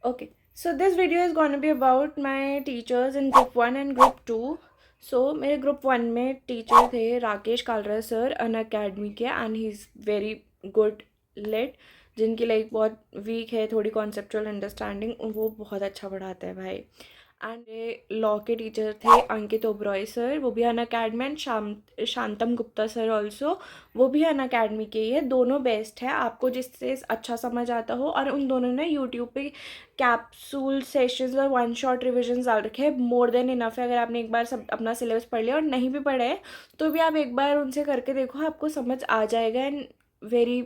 Okay, so this video is going to be about my teachers in group 1 and group 2. So मेरे group 1 में teacher थे Rakesh Kalra sir Unacademy के, and he is very good lit, जिनकी like बहुत weak है थोड़ी conceptual understanding, वो बहुत अच्छा पढ़ाते हैं भाई। एंड लॉ के टीचर थे अंकित ओबरॉय सर, वो भी Unacademy, and Shantam Gupta sir also, वो भी अन अकेडमी के ही है। दोनों बेस्ट है, आपको जिससे अच्छा समझ आता हो। और उन दोनों ने यूट्यूब पे कैप्सूल सेशंस और वन शॉट रिविजन डाल रखे हैं, मोर देन इनफ है। अगर आपने एक बार सब अपना सिलेबस पढ़ लिया और नहीं भी पढ़े हैं तो भी आप एक बार उनसे करके देखो, आपको समझ आ जाएगा। एंड वेरी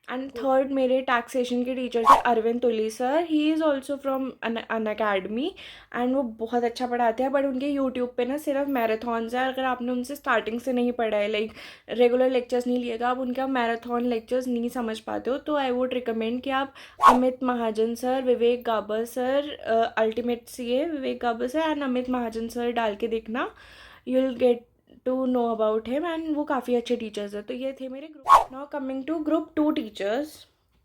एंड थर्ड मेरे टैक्सेशन के टीचर थे Arvind Tuli sir, he is also from Unacademy, and वो बहुत अच्छा पढ़ाते हैं। बट उनके यूट्यूब पे ना सिर्फ मैराथॉन्स है, अगर आपने उनसे स्टार्टिंग से नहीं पढ़ा है, लाइक रेगुलर लेक्चर्स नहीं लिए, तो आप उनका मैराथन लेक्चर्स नहीं समझ पाते हो। तो आई वुड रिकमेंड कि आप Amit Mahajan sir, Vivek Gabar sir, ultimate CA Vivek Gabar sir and Amit Mahajan sir डाल के देखना, you will get to know about him, and वो काफ़ी अच्छे टीचर्स हैं। तो ये थे मेरे group. Now coming to group 2 teachers.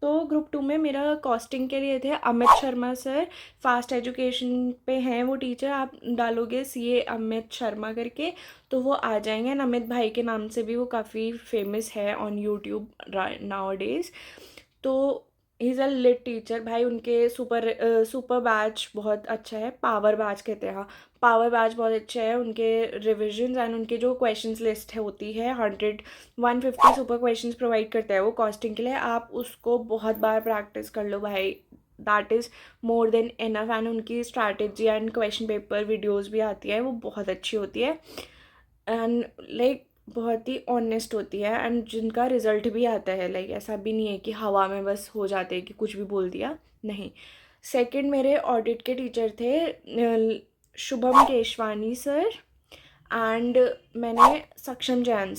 तो ग्रुप 2 में मेरा कॉस्टिंग के लिए थे Amit Sharma sir, fast education पे हैं वो टीचर। आप डालोगे सीए अमित शर्मा करके तो वो आ जाएंगे, एंड अमित भाई के नाम से भी वो काफ़ी फेमस है ऑन यूट्यूब नाउ डेज। तो he is a lit teacher भाई। उनके सुपर बैच बहुत अच्छा है, पावर बैच कहते हैं, हाँ पावर बैच बहुत अच्छा है। उनके रिविजन्स एंड उनके जो क्वेश्चंस लिस्ट है होती है 150 सुपर क्वेश्चंस प्रोवाइड करता है वो कॉस्टिंग के लिए। आप उसको बहुत बार प्रैक्टिस कर लो भाई, that is more than enough. And उनकी strategy and question paper videos भी आती है, वो बहुत अच्छी होती है, एंड लाइक बहुत ही ऑनेस्ट होती है, एंड जिनका रिज़ल्ट भी आता है। लाइक ऐसा भी नहीं है कि हवा में बस हो जाते हैं कि कुछ भी बोल दिया, नहीं। सेकंड मेरे ऑडिट के टीचर थे शुभम केशवानी सर, एंड मैंने सक्षम जैन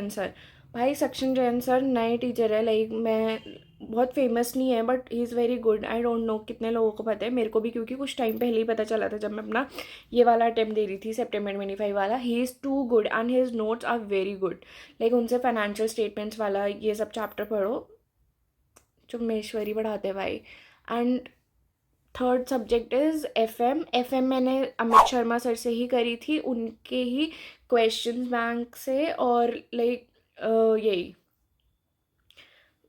सर भाई। सक्षम जैन सर नए टीचर है, लाइक मैं बहुत फेमस नहीं है but he is very good. I don't know कितने लोगों को पता है, मेरे को भी क्योंकि कुछ टाइम पहले ही पता चला था जब मैं अपना ये वाला अटेम्प्ट दे रही थी सेप्टेम्बर 25 वाला। He is too good and his notes are very good. Like उनसे फाइनेंशियल स्टेटमेंट्स वाला ये सब चैप्टर पढ़ो, चुम्मेश्वरी पढ़ाते भाई। And third subject is F M मैंने अमित शर्मा सर से ही करी थी, उनके ही क्वेश्चंस बैंक से, और लाइक यही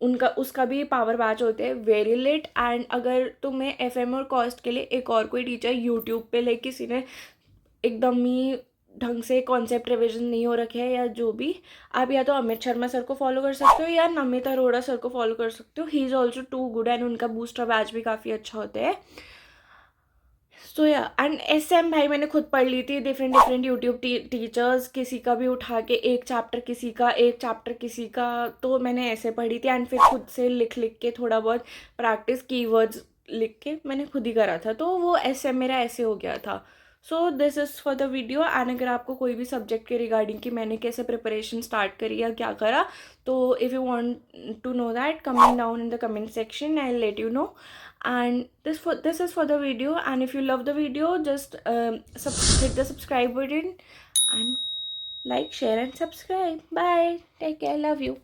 उनका उसका भी पावर बैच होते हैं, वेरी लेट। एंड अगर तुम्हें एफएम और कॉस्ट के लिए एक और कोई टीचर यूट्यूब पे लाइक किसी ने एकदम ही ढंग से कॉन्सेप्ट रिविजन नहीं हो रखे है या जो भी, आप या तो अमित शर्मा सर को फॉलो कर सकते हो या नमिता अरोड़ा सर को फॉलो कर सकते हो। He is also too good, and उनका बूस्टर बैच भी काफ़ी अच्छा होता है। सो या एंड एस एम भाई मैंने खुद पढ़ ली थी, डिफरेंट डिफरेंट यूट्यूब टीचर्स, किसी का भी उठा के एक चैप्टर किसी का, एक चैप्टर किसी का, तो मैंने ऐसे पढ़ी थी। एंड फिर खुद से लिख लिख के थोड़ा बहुत प्रैक्टिस, कीवर्ड्स लिख के मैंने खुद ही करा था, तो वो एस एम मेरा ऐसे हो गया था। So this is for the video. And अगर आपको कोई भी सब्जेक्ट के रिगार्डिंग कि मैंने कैसे प्रिपरेशन स्टार्ट करी या क्या करा, तो if you want to know that, comment down in the comment section, I let you know. And this is for the video, and if you love the video, just hit the subscribe button and like, share and subscribe. Bye, take care, love you.